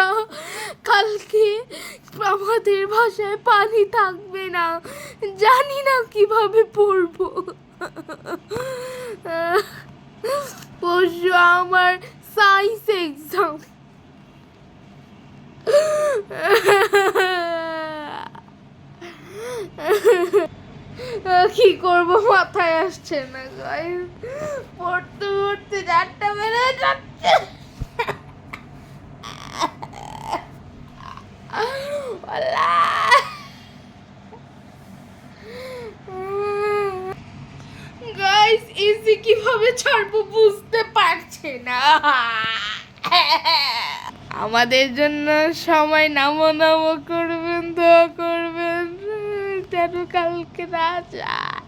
না, কালকে আমাদের বাসায় পানি থাকবে না, জানি না কিভাবে পড়বো। পরশু আমার সায়েন্স এক্সাম। কি করবো মাথায় আসছে না গাইস, পড়তে পড়তে 4টা বেড়ে যাচ্ছে। গাইস ইজি কিভাবে ছাড়বো বুঝতে পারছে না। আমাদের জন্য সবাই নামো নামো করবেন, দোয়া করবেন যেন কালকে না যায়।